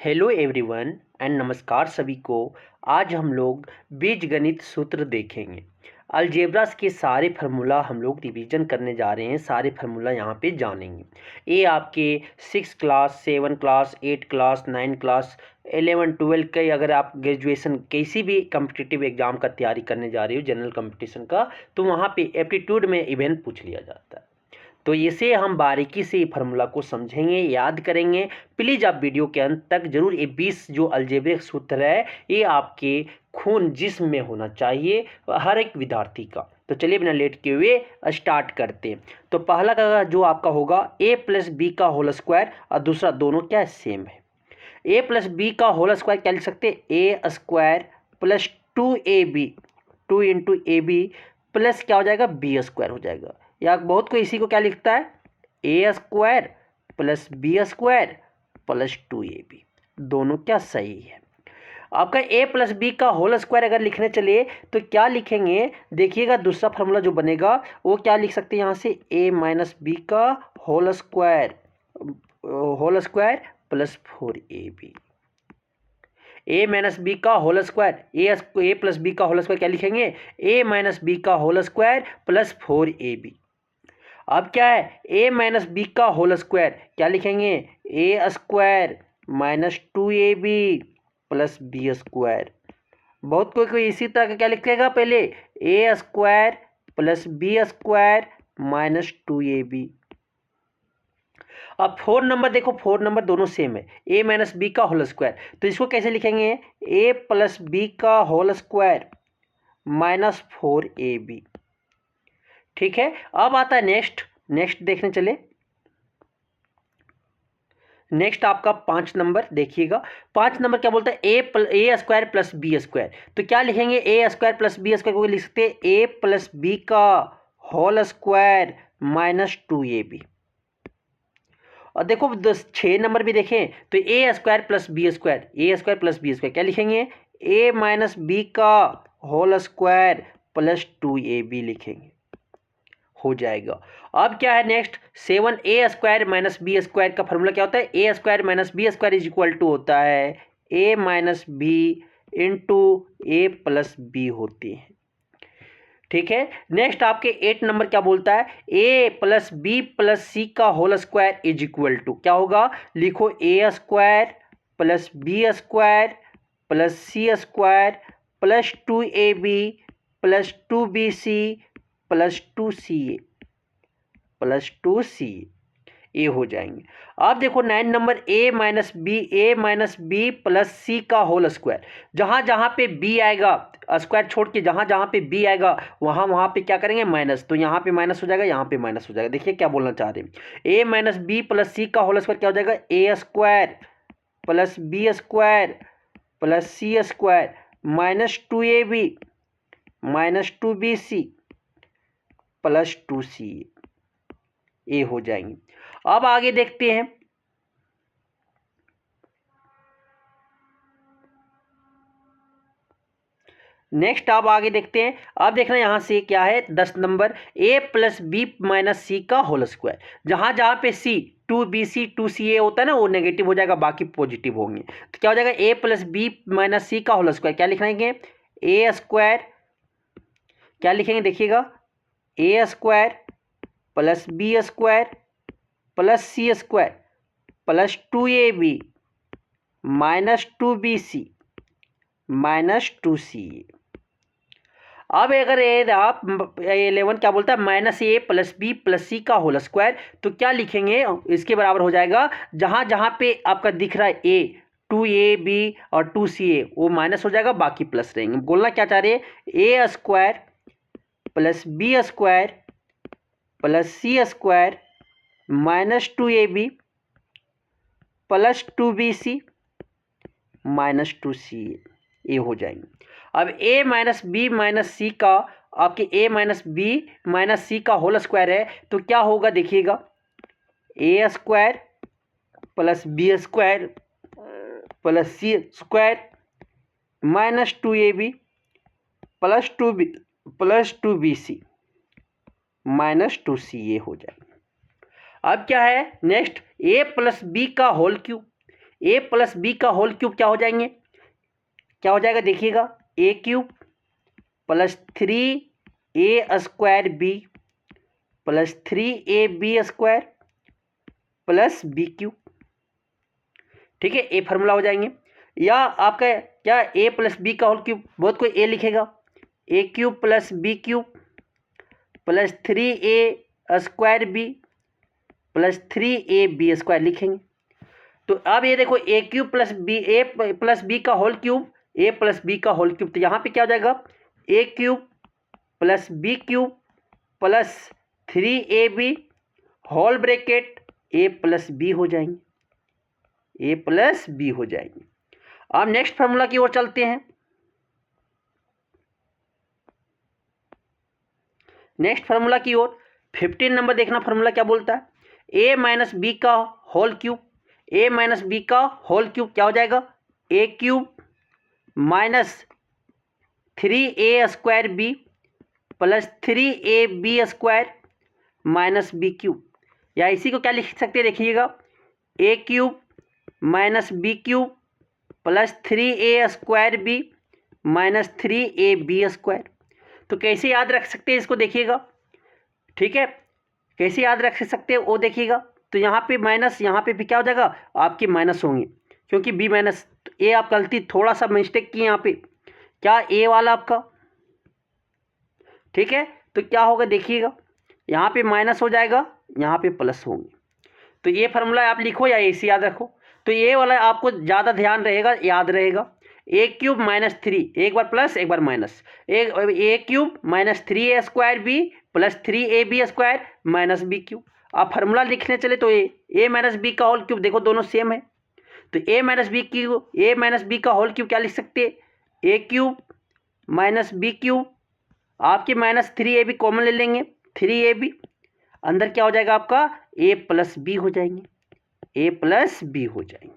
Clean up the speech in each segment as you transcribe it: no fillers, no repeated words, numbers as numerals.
Hello everyone and नमस्कार सभी को। आज हम लोग बीजगणित सूत्र देखेंगे। अलजेब्रास के सारे फार्मूला हम लोग रिवीजन करने जा रहे हैं। सारे फार्मूला यहाँ पे जानेंगे। ये आपके 6 क्लास 7 क्लास 8 क्लास 9 क्लास 11 12 के, अगर आप ग्रेजुएशन किसी भी कम्पिटिटिव एग्जाम का तैयारी करने जा रहे हो, जनरल कंपटीशन का, तो वहाँ पे एप्टीट्यूड में इवेंट पूछ लिया जाता है। तो इसे हम बारीकी से फार्मूला को समझेंगे, याद करेंगे। प्लीज़ आप वीडियो के अंत तक जरूर, ये 20 जो अलजेब्रिक सूत्र है ये आपके खून जिस्म में होना चाहिए हर एक विद्यार्थी का। तो चलिए बिना लेट के हुए स्टार्ट करते हैं। तो पहला का जो आपका होगा a प्लस बी का होल स्क्वायर, और दूसरा दोनों क्या सेम है। a प्लस बी का होल स्क्वायर क्या लिख सकते हैं, A square plus 2ab, 2 into A B plus क्या हो जाएगा, बी स्क्वायर हो जाएगा। या बहुत कोई इसी को क्या लिखता है, A square plus B square plus 2ab। दोनों क्या सही है। आपका a प्लस बी का होल स्क्वायर अगर लिखने चलिए तो क्या लिखेंगे, देखिएगा दूसरा फार्मूला जो बनेगा वो क्या लिख सकते हैं यहाँ से, a माइनस बी का whole square plus 4ab। A minus B का whole square, A plus B का होल स्क्वायर क्या लिखेंगे, ए माइनस बी का होल स्क्वायर प्लस 4ab। अब क्या है, a माइनस बी का होल स्क्वायर क्या लिखेंगे, A square minus 2ab plus B square. बहुत कोई इसी तरह का क्या लिखेगा, पहले A square plus B square minus 2ab। अब 4 नंबर देखो, 4 नंबर दोनों सेम है, a माइनस बी का होल स्क्वायर, तो इसको कैसे लिखेंगे, a प्लस बी का होल स्क्वायर माइनस 4ab। ठीक है। अब आता है नेक्स्ट देखने चले। नेक्स्ट आपका 5 नंबर देखिएगा। 5 नंबर क्या बोलता है, A square plus B square, तो क्या लिखेंगे, A square plus B square को लिख सकते हैं ए प्लस बी का होल स्क्वायर माइनस 2ab। और देखो 6 नंबर भी देखें तो ए स्क्वायर प्लस बी स्क्वायर, ए स्क्वायर प्लस बी स्क्वायर क्या लिखेंगे, ए माइनस बी का होल स्क्वायर प्लस 2ab लिखेंगे, हो जाएगा। अब क्या है नेक्स्ट, 7 ए स्क्वायर माइनस बी स्क्वायर का फॉर्मूला क्या होता है, A square minus B square is equal to होता है A minus B into A plus B होती है। ठीक है। नेक्स्ट आपके 8 नंबर क्या बोलता है, A plus B plus C का whole square is equal to क्या होगा, लिखो A square plus B square plus C square plus 2ab plus 2bc plus 2ca plus 2c, ए हो जाएंगे। अब देखो 9 number, A minus B plus C का होल स्क्वायर, जहां जहां पे बी आएगा स्क्वायर छोड़ के, जहां जहां पे बी आएगा वहां पे क्या करेंगे माइनस, तो यहाँ पे माइनस हो जाएगा, यहाँ पे माइनस हो जाएगा। देखिए क्या बोलना चाह रहे हैं, A minus B plus C का होल स्क्वायर क्या हो जाएगा, A square plus B square plus C square minus 2ab minus 2bc plus 2c, ए हो जाएंगे। अब आगे देखते हैं। नेक्स्ट आप आगे देखते हैं। अब देखना यहां से क्या है, 10 number, a plus B minus C का होल स्क्वायर, जहां जहां पे c 2bc 2ca होता है ना, वो नेगेटिव हो जाएगा, बाकी पॉजिटिव होंगे। तो क्या हो जाएगा, a plus B minus C का होल स्क्वायर क्या लिखेंगे, ए स्क्वायर क्या लिखेंगे, देखिएगा A square plus B square plus C square plus 2ab minus 2bc minus 2ca। अब अगर ये आप 11 क्या बोलता है, minus A plus B plus C का होल स्क्वायर, तो क्या लिखेंगे, इसके बराबर हो जाएगा, जहां जहां पे आपका दिख रहा है ए 2ab और 2ca वो माइनस हो जाएगा, बाकी प्लस रहेंगे। बोलना क्या चाह रहे हैं, A square plus B square plus C square minus 2ab plus 2bc minus 2ca, ए हो जाएंगे। अब a minus B minus C का, आपके a minus B minus C का होल स्क्वायर है, तो क्या होगा देखिएगा, A square plus B square plus C square minus 2ab plus 2bc minus 2ca हो जाएगा। अब क्या है नेक्स्ट, a प्लस बी का whole cube, A plus B का होल क्यूब क्या हो जाएंगे, क्या हो जाएगा देखिएगा, A cube plus 3a² B plus 3ab² प्लस बी क्यूब। ठीक है, ए फार्मूला हो जाएंगे। या आपका क्या ए प्लस बी का होल क्यूब, बहुत कोई ए लिखेगा, A cube plus B cube plus 3a² B plus 3ab² लिखेंगे। तो अब ये देखो A cube plus B, A plus B का whole cube, A plus B का होल क्यूब, तो यहाँ पे क्या हो जाएगा, A cube plus B cube plus 3ab whole bracket A plus B हो जाएंगे, ए प्लस बी हो जाएंगे। अब नेक्स्ट फार्मूला की ओर चलते हैं। नेक्स्ट फार्मूला की ओर 15 नंबर देखना, फार्मूला क्या बोलता है, ए माइनस बी का whole cube, A minus B का होल क्यूब क्या हो जाएगा, A cube minus 3a² B plus 3ab² minus B cube. या इसी को क्या लिख सकते हैं देखिएगा, A cube minus B cube plus 3a² B minus 3ab²। तो कैसे याद रख सकते हैं इसको देखिएगा, ठीक है, कैसे याद रख सकते हैं वो देखिएगा। तो यहाँ पे माइनस, यहाँ पे भी क्या हो जाएगा, आपके माइनस होंगे, क्योंकि बी माइनस, ए आप गलती थोड़ा सा मिस्टेक किए यहाँ पे, क्या ए वाला आपका, ठीक है, तो क्या होगा देखिएगा, यहाँ पे माइनस हो जाएगा, यहाँ पे प्लस होंगे। तो ये फार्मूला आप लिखो या ऐसे याद रखो, तो ये वाला आपको ज़्यादा ध्यान रहेगा, याद रहेगा, ए क्यूब माइनस 3, एक बार प्लस एक बार minus, A cube minus 3a² B plus 3ab² minus B cube. आप फार्मूला लिखने चले तो ए माइनस बी का होल क्यूब, देखो दोनों सेम है, तो ए माइनस बी का होल क्यूब क्या लिख सकते हैं, A cube minus B cube, आपके माइनस 3ab कॉमन ले लेंगे, 3ab अंदर क्या हो जाएगा आपका, ए प्लस बी हो जाएंगे, ए प्लस बी हो जाएंगे।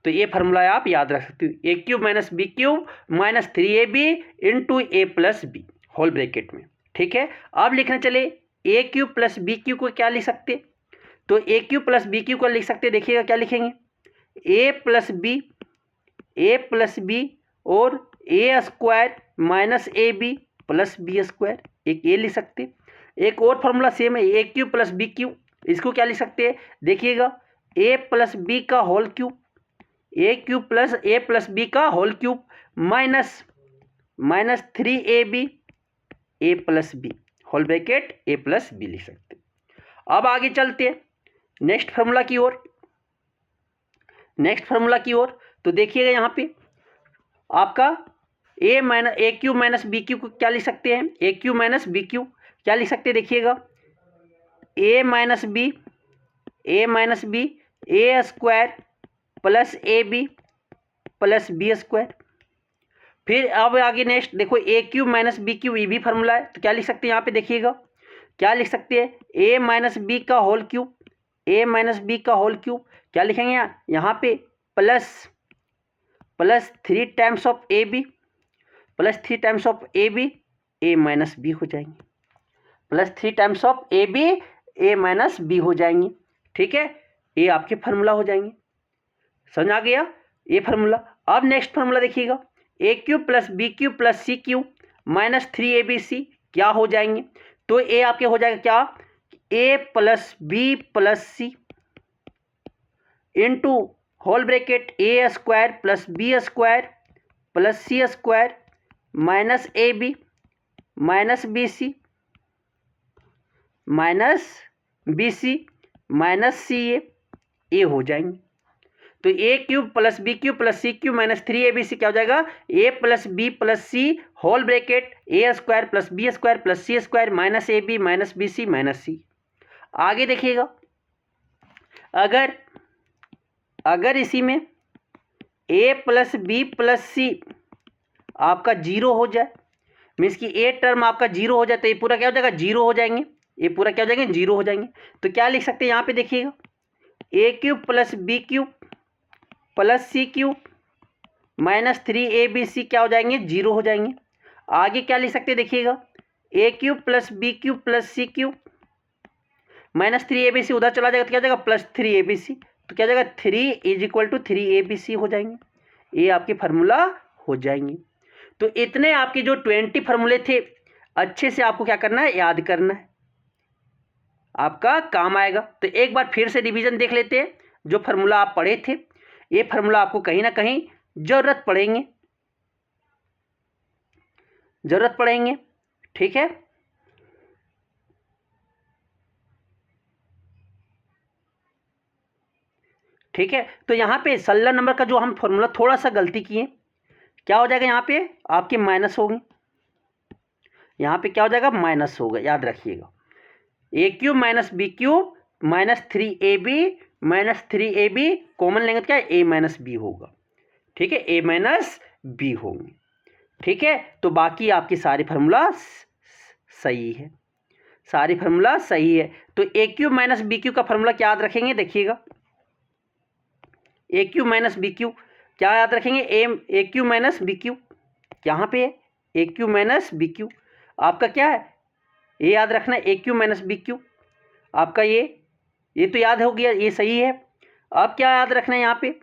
तो ये फार्मूला आप याद रख सकते हो, A cube minus B cube minus 3ab into A plus B whole bracket में। ठीक है, अब लिखने चले A cube plus B cube को क्या लिख सकते, तो A cube plus B cube को लिख सकते, देखिएगा क्या लिखेंगे, ए प्लस बी और a² minus A B plus b², एक ए लिख सकते। एक और फार्मूला सेम है, ए क्यूब प्लस बी क्यूब, इसको क्या लिख सकते हैं देखिएगा, ए प्लस बी का होल क्यूब, ए क्यूब प्लस ए प्लस बी का whole cube minus 3ab A plus B whole bracket A plus B लिख सकते। अब आगे चलते हैं नेक्स्ट फार्मूला की ओर। नेक्स्ट फार्मूला की ओर तो देखिएगा यहाँ पे आपका A cube minus B cube को क्या लिख सकते हैं, A cube minus B cube क्या लिख सकते हैं देखिएगा, A minus B a² plus A B plus b²। फिर अब आगे नेक्स्ट देखो A cube minus B cube, ये भी फार्मूला है, तो क्या लिख सकते हैं यहाँ पे देखिएगा, क्या लिख सकते हैं, ए माइनस बी का whole cube, A minus B का होल क्यूब क्या लिखेंगे यहाँ पे plus 3 times of A B plus 3 times of A B A minus B हो जाएंगे, plus 3 times of A B A minus B हो जाएंगे। ठीक है, ये आपके फार्मूला हो जाएंगे, समझ आ गया ये फार्मूला। अब नेक्स्ट फार्मूला देखिएगा, A cube plus B cube plus C cube minus 3abc क्या हो जाएंगे, तो ए आपके हो जाएगा क्या, A plus B plus C into whole bracket a² plus b² plus c² minus A B minus B C minus C A हो जाएंगे। तो A cube plus B cube plus C cube minus 3abc क्या हो जाएगा, A plus B plus C whole bracket a² plus b² plus c² minus A B minus B C minus C. आगे देखिएगा, अगर इसी में a प्लस बी प्लस सी आपका 0 हो जाए, मीन्स कि ए टर्म आपका 0 हो जाए, तो ये पूरा क्या हो जाएगा, 0 हो जाएंगे, ये पूरा क्या हो जाएंगे, 0 हो जाएंगे। तो क्या लिख सकते हैं यहाँ पे देखिएगा, A cube plus B cube plus C cube minus 3abc क्या हो जाएंगे, 0 हो जाएंगे। आगे क्या लिख सकते हैं देखिएगा, A cube plus B cube plus C cube minus 3abc उधर चला जाएगा तो क्या हो जाएगा प्लस 3abc, तो क्या हो जाएगा 3 इज इक्वल टू 3ABC हो जाएंगे, ये आपके फार्मूला हो जाएंगे। तो इतने आपके जो 20 फार्मूले थे अच्छे से आपको क्या करना है, याद करना है, आपका काम आएगा। तो एक बार फिर से रिवीजन देख लेते हैं। जो फार्मूला आप पढ़े थे ये फार्मूला आपको कहीं ना कहीं जरूरत पड़ेंगे, ठीक है। ठीक है, तो यहाँ पे 16 नंबर का जो हम फॉर्मूला थोड़ा सा गलती किए, क्या हो जाएगा यहाँ पे आपके माइनस होंगे, यहाँ पे क्या हो जाएगा माइनस होगा, याद रखिएगा। A cube minus B cube minus 3AB common लेंगे तो क्या ए माइनस बी होगा, ठीक है, ए माइनस बी होंगे, ठीक है। तो बाकी आपकी सारी फार्मूला सही है, सारी फार्मूला सही है। तो A cube minus B cube का फार्मूला क्या याद रखेंगे, देखिएगा, A cube minus B cube क्या याद रखेंगे, ए क्यूब माइनस बी क्यूब, यहाँ पे ए क्यूब माइनस बी क्यूब आपका क्या है, ये याद रखना है, ए क्यूब माइनस बी क्यूब आपका ये तो याद हो गया, ये सही है। अब क्या याद रखना है यहाँ पे,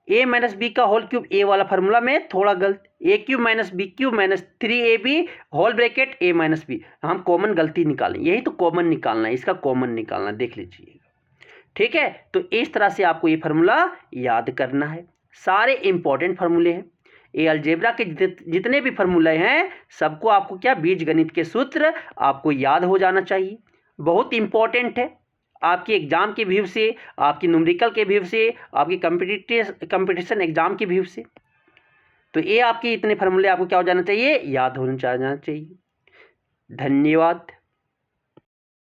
ए माइनस बी का होल क्यूब, ए वाला फार्मूला में थोड़ा गलत, A cube minus B cube minus 3AB whole bracket A minus B, हम कॉमन गलती निकालें, यही तो कॉमन निकालना है, इसका कॉमन निकालना देख लीजिएगा, ठीक है। तो इस तरह से आपको ये फार्मूला याद करना है, सारे इंपॉर्टेंट फार्मूले हैं, ये अलजेब्रा के जितने भी फार्मूले हैं सबको आपको क्या बीजगणित के सूत्र आपको याद हो जाना चाहिए, बहुत इंपॉर्टेंट है आपके एग्जाम के व्यू से, आपकी न्यूमेरिकल के व्यू से, आपकी कंपटीशन एग्जाम के व्यू से। तो ये आपके इतने फार्मूले आपको क्या हो जाना चाहिए, याद होना चाहिए। धन्यवाद।